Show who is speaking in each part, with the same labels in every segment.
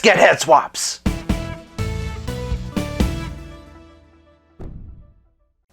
Speaker 1: get head swaps!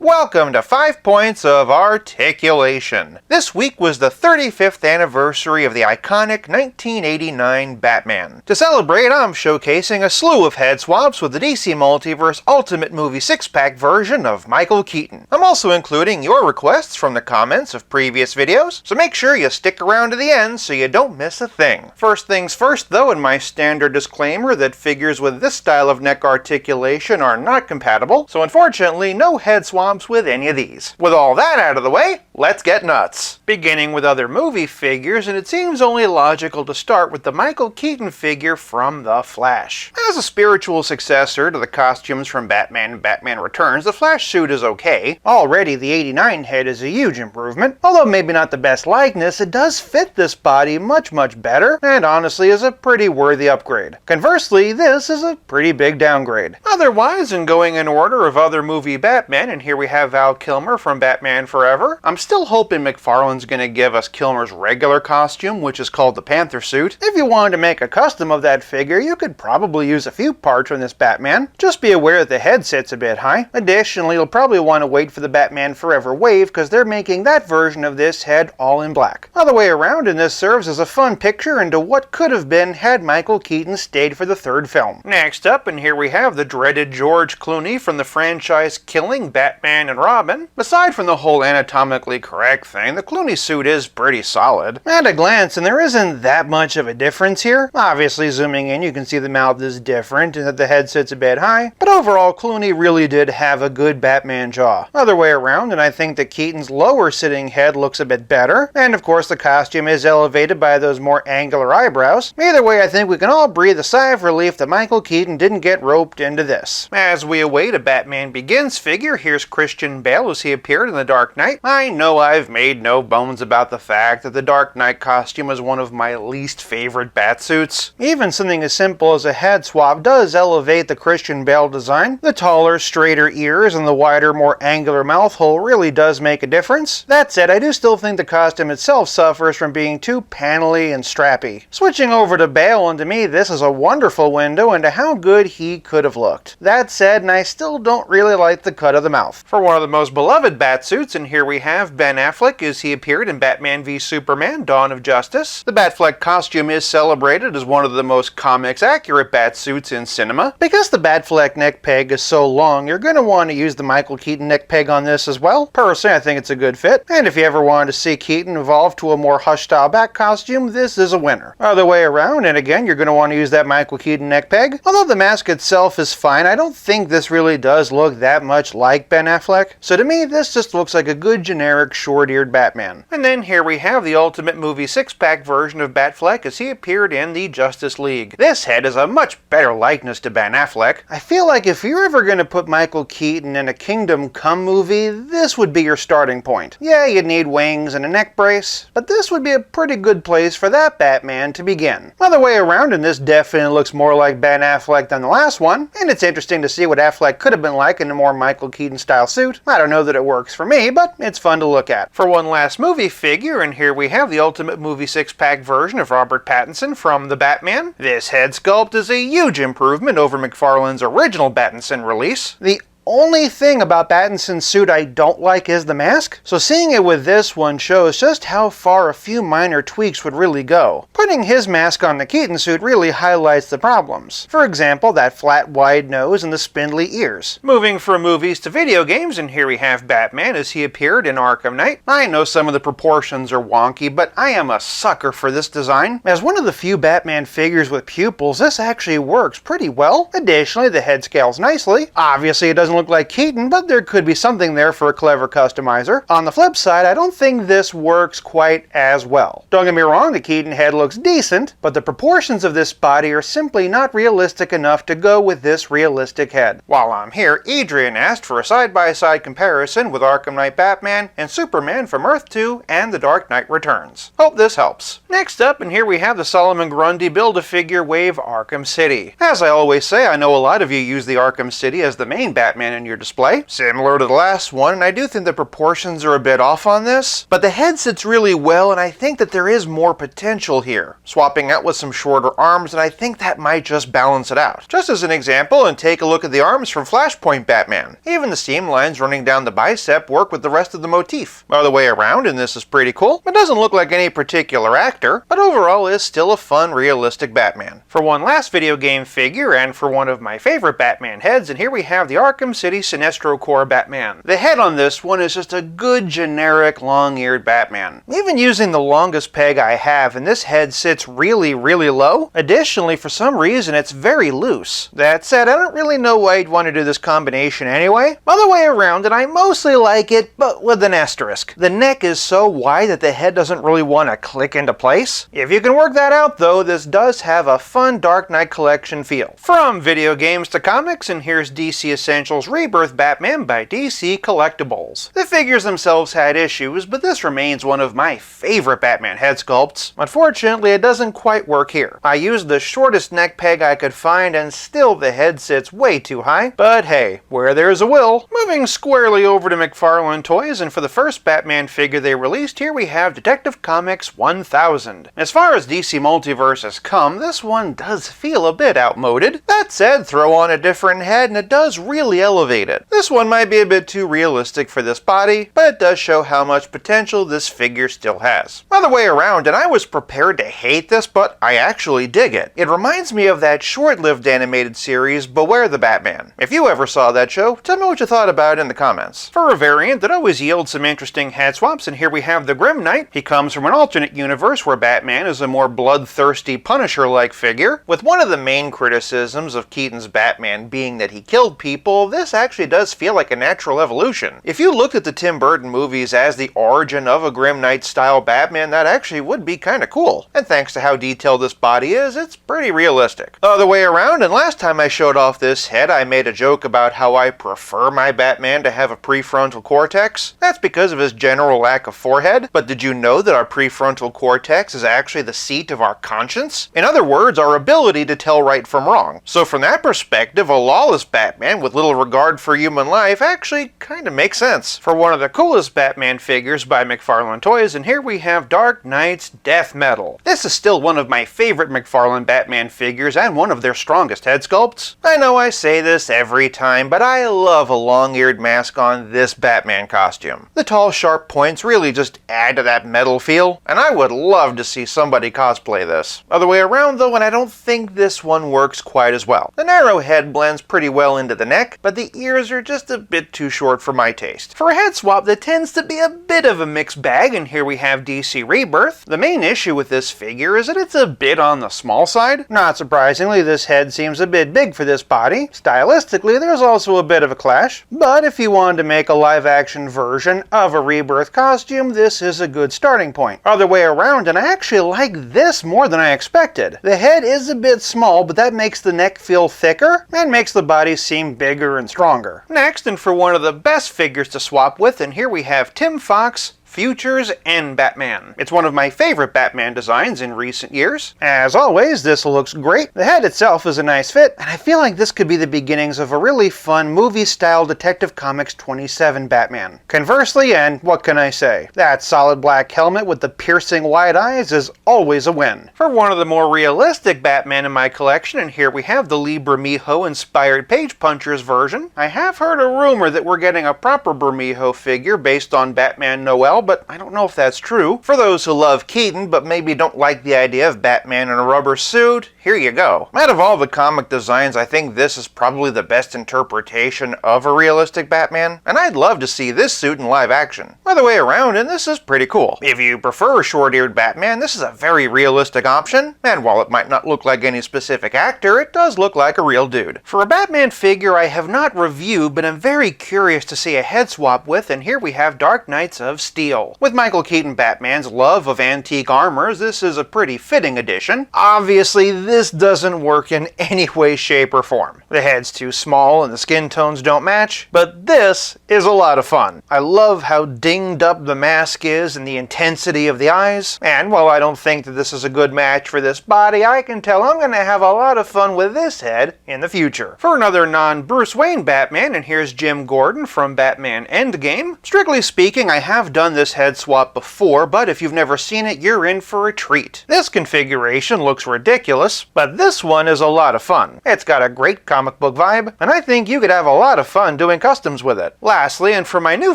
Speaker 1: Welcome to 5 Points of Articulation. This week was the 35th anniversary of the iconic 1989 Batman. To celebrate, I'm showcasing a slew of head swaps with the DC Multiverse Ultimate Movie 6-pack version of Michael Keaton. I'm also including your requests from the comments of previous videos, so make sure you stick around to the end so you don't miss a thing. First things first though, and my standard disclaimer that figures with this style of neck articulation are not compatible, so unfortunately no head swaps with any of these. With all that out of the way, let's get nuts. Beginning with other movie figures, and it seems only logical to start with the Michael Keaton figure from The Flash. As a spiritual successor to the costumes from Batman and Batman Returns, the Flash suit is okay. Already the '89 head is a huge improvement. Although maybe not the best likeness, it does fit this body much better, and honestly is a pretty worthy upgrade. Conversely, this is a pretty big downgrade. Otherwise, and going in order of other movie Batman, and here we have Val Kilmer from Batman Forever. I'm still hoping McFarlane's gonna give us Kilmer's regular costume, which is called the Panther suit. If you wanted to make a custom of that figure, you could probably use a few parts from this Batman. Just be aware that the head sits a bit high. Additionally, you'll probably want to wait for the Batman Forever wave, because they're making that version of this head all in black. Other way around, and this serves as a fun picture into what could have been had Michael Keaton stayed for the third film. Next up, and here we have the dreaded George Clooney from the franchise killing Batman and Robin. Aside from the whole anatomically correct thing, the Clooney suit is pretty solid. At a glance, and there isn't that much of a difference here. Obviously, zooming in, you can see the mouth is different and that the head sits a bit high, but overall, Clooney really did have a good Batman jaw. Other way around, and I think that Keaton's lower sitting head looks a bit better, and of course the costume is elevated by those more angular eyebrows. Either way, I think we can all breathe a sigh of relief that Michael Keaton didn't get roped into this. As we await a Batman Begins figure, here's Christian Bale as he appeared in The Dark Knight. I know I've made no bones about the fact that the Dark Knight costume is one of my least favorite Batsuits. Even something as simple as a head swap does elevate the Christian Bale design. The taller, straighter ears and the wider, more angular mouth hole really does make a difference. That said, I do still think the costume itself suffers from being too panelly and strappy. Switching over to Bale, and to me this is a wonderful window into how good he could have looked. That said, and I still don't really like the cut of the mouth. For one of the most beloved Batsuits, and here we have Ben Affleck as he appeared in Batman v Superman: Dawn of Justice. The Batfleck costume is celebrated as one of the most comics-accurate Batsuits in cinema. Because the Batfleck neck peg is so long, you're going to want to use the Michael Keaton neck peg on this as well. Personally, I think it's a good fit, and if you ever wanted to see Keaton evolve to a more Hush-style Bat costume, this is a winner. Other way around, and again, you're going to want to use that Michael Keaton neck peg. Although the mask itself is fine, I don't think this really does look that much like Ben Affleck. So to me, this just looks like a good generic short-eared Batman. And then here we have the Ultimate Movie 6-pack version of Batfleck as he appeared in the Justice League. This head is a much better likeness to Ben Affleck. I feel like if you're ever going to put Michael Keaton in a Kingdom Come movie, this would be your starting point. Yeah, you'd need wings and a neck brace, but this would be a pretty good place for that Batman to begin. Other way around, and this definitely looks more like Ben Affleck than the last one, and it's interesting to see what Affleck could have been like in a more Michael Keaton style suit. I don't know that it works for me, but it's fun to look at. For one last movie figure, and here we have the Ultimate Movie 6-pack version of Robert Pattinson from The Batman. This head sculpt is a huge improvement over McFarlane's original Pattinson release. The only thing about Pattinson's suit I don't like is the mask, so seeing it with this one shows just how far a few minor tweaks would really go. Putting his mask on the Keaton suit really highlights the problems. For example, that flat wide nose and the spindly ears. Moving from movies to video games, and here we have Batman as he appeared in Arkham Knight. I know some of the proportions are wonky, but I am a sucker for this design. As one of the few Batman figures with pupils, this actually works pretty well. Additionally, the head scales nicely. Obviously, it doesn't look like Keaton, but there could be something there for a clever customizer. On the flip side, I don't think this works quite as well. Don't get me wrong, the Keaton head looks decent, but the proportions of this body are simply not realistic enough to go with this realistic head. While I'm here, Adrian asked for a side-by-side comparison with Arkham Knight Batman and Superman from Earth 2 and The Dark Knight Returns. Hope this helps. Next up, and here we have the Solomon Grundy Build-A-Figure Wave Arkham City. As I always say, I know a lot of you use the Arkham City as the main Batman Batman in your display, similar to the last one, and I do think the proportions are a bit off on this, but the head sits really well, and I think that there is more potential here. Swapping out with some shorter arms, and I think that might just balance it out. Just as an example, and take a look at the arms from Flashpoint Batman. Even the seam lines running down the bicep work with the rest of the motif. Other way around, and this is pretty cool. It doesn't look like any particular actor, but overall is still a fun, realistic Batman. For one last video game figure, and for one of my favorite Batman heads, and here we have the Arkham City Sinestro Corps Batman. The head on this one is just a good, generic, long-eared Batman. Even using the longest peg I have, and this head sits really, really low. Additionally, for some reason, it's very loose. That said, I don't really know why you'd want to do this combination anyway. Other way around, and I mostly like it, but with an asterisk. The neck is so wide that the head doesn't really want to click into place. If you can work that out though, this does have a fun Dark Knight collection feel. From video games to comics, and here's DC Essentials Rebirth Batman by DC Collectibles. The figures themselves had issues, but this remains one of my favorite Batman head sculpts. Unfortunately, it doesn't quite work here. I used the shortest neck peg I could find, and still the head sits way too high. But hey, where there's a will. Moving squarely over to McFarlane Toys, and for the first Batman figure they released, here we have Detective Comics 1000. As far as DC Multiverse has come, this one does feel a bit outmoded. That said, throw on a different head and it does really elevate it. This one might be a bit too realistic for this body, but it does show how much potential this figure still has. Other way around, and I was prepared to hate this, but I actually dig it. It reminds me of that short-lived animated series, Beware the Batman. If you ever saw that show, tell me what you thought about it in the comments. For a variant that always yields some interesting head swaps, and here we have the Grim Knight. He comes from an alternate universe where Batman is a more bloodthirsty Punisher-like figure. With one of the main criticisms of Keaton's Batman being that he killed people, this actually does feel like a natural evolution. If you looked at the Tim Burton movies as the origin of a Grim Knight-style Batman, that actually would be kinda cool. And thanks to how detailed this body is, it's pretty realistic. Other way around, and last time I showed off this head, I made a joke about how I prefer my Batman to have a prefrontal cortex. That's because of his general lack of forehead. But did you know that our prefrontal cortex is actually the seat of our conscience? In other words, our ability to tell right from wrong. So from that perspective, a lawless Batman with little regard for human life actually kinda makes sense. For one of the coolest Batman figures by McFarlane Toys, and here we have Dark Knight's Death Metal. This is still one of my favorite McFarlane Batman figures and one of their strongest head sculpts. I know I say this every time, but I love a long-eared mask on this Batman costume. The tall, sharp points really just add to that metal feel, and I would love to see somebody cosplay this. Other way around though, and I don't think this one works quite as well. The narrow head blends pretty well into the neck, but the ears are just a bit too short for my taste. For a head swap, that tends to be a bit of a mixed bag, and here we have DC Rebirth. The main issue with this figure is that it's a bit on the small side. Not surprisingly, this head seems a bit big for this body. Stylistically, there's also a bit of a clash, but if you wanted to make a live-action version of a Rebirth costume, this is a good starting point. Other way around, and I actually like this more than I expected. The head is a bit small, but that makes the neck feel thicker and makes the body seem bigger and stronger. Next, and for one of the best figures to swap with, and here we have Tim Fox, Futures End Batman. It's one of my favorite Batman designs in recent years. As always, this looks great. The head itself is a nice fit, and I feel like this could be the beginnings of a really fun movie-style Detective Comics 27 Batman. Conversely, and what can I say? That solid black helmet with the piercing wide eyes is always a win. For one of the more realistic Batman in my collection, and here we have the Lee Bermejo-inspired Page Punchers version. I have heard a rumor that we're getting a proper Bermejo figure based on Batman Noel, but I don't know if that's true. For those who love Keaton but maybe don't like the idea of Batman in a rubber suit, here you go. Out of all the comic designs, I think this is probably the best interpretation of a realistic Batman, and I'd love to see this suit in live action. Other way around, and this is pretty cool. If you prefer a short-eared Batman, this is a very realistic option, and while it might not look like any specific actor, it does look like a real dude. For a Batman figure I have not reviewed, but I'm very curious to see a head swap with, and here we have Dark Knights of Steel. With Michael Keaton Batman's love of antique armors, this is a pretty fitting addition. Obviously, this this doesn't work in any way, shape, or form. The head's too small and the skin tones don't match, but this is a lot of fun. I love how dinged up the mask is and the intensity of the eyes, and while I don't think that this is a good match for this body, I can tell I'm going to have a lot of fun with this head in the future. For another non-Bruce Wayne Batman, and here's Jim Gordon from Batman Endgame. Strictly speaking, I have done this head swap before, but if you've never seen it, you're in for a treat. This configuration looks ridiculous, but this one is a lot of fun. It's got a great comic book vibe, and I think you could have a lot of fun doing customs with it. Lastly, and for my new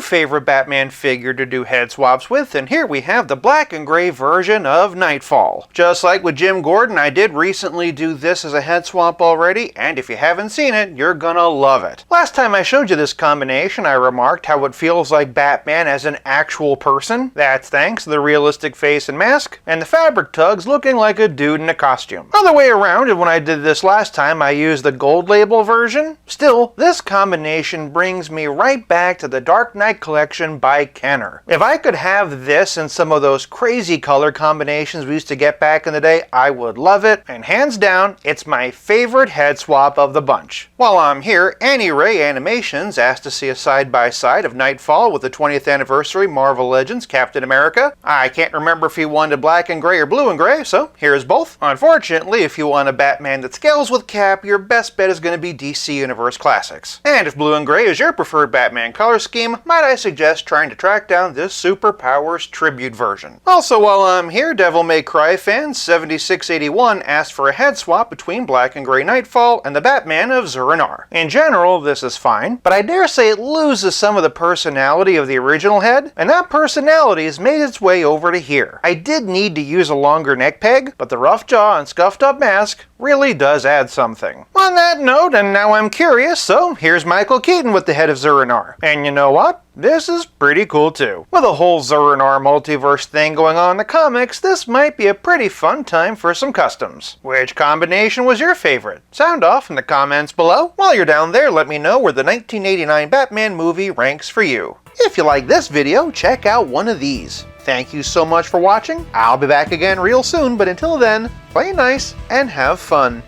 Speaker 1: favorite Batman figure to do head swaps with, and here we have the black and gray version of Nightfall. Just like with Jim Gordon, I did recently do this as a head swap already, and if you haven't seen it, you're gonna love it. Last time I showed you this combination, I remarked how it feels like Batman as an actual person. That's thanks to the realistic face and mask, and the fabric tugs looking like a dude in a costume. Other way around, and when I did this last time, I used the gold label version. Still, this combination brings me right back to the Dark Knight collection by Kenner. If I could have this and some of those crazy color combinations we used to get back in the day, I would love it, and hands down, it's my favorite head swap of the bunch. While I'm here, Annie Ray Animations asked to see a side-by-side of Nightfall with the 20th anniversary Marvel Legends Captain America. I can't remember if he wanted black and gray or blue and gray, so here's both. Unfortunately, if you want a Batman that scales with Cap, your best bet is going to be DC Universe Classics. And if blue and gray is your preferred Batman color scheme, might I suggest trying to track down this Superpowers tribute version. Also, while I'm here, Devil May Cry fan 7681 asked for a head swap between black and gray Nightfall and the Batman of Zur-En-Arrh. In general, this is fine, but I dare say it loses some of the personality of the original head, and that personality has made its way over to here. I did need to use a longer neck peg, but the rough jaw and scuffed up mask really does add something. On that note, and now I'm curious, so here's Michael Keaton with the head of Zur-En-Arrh. And you know what? This is pretty cool too. With a whole Zur-En-Arrh multiverse thing going on in the comics, this might be a pretty fun time for some customs. Which combination was your favorite? Sound off in the comments below. While you're down there, let me know where the 1989 Batman movie ranks for you. If you like this video, check out one of these. Thank you so much for watching. I'll be back again real soon, but until then, play nice and have fun.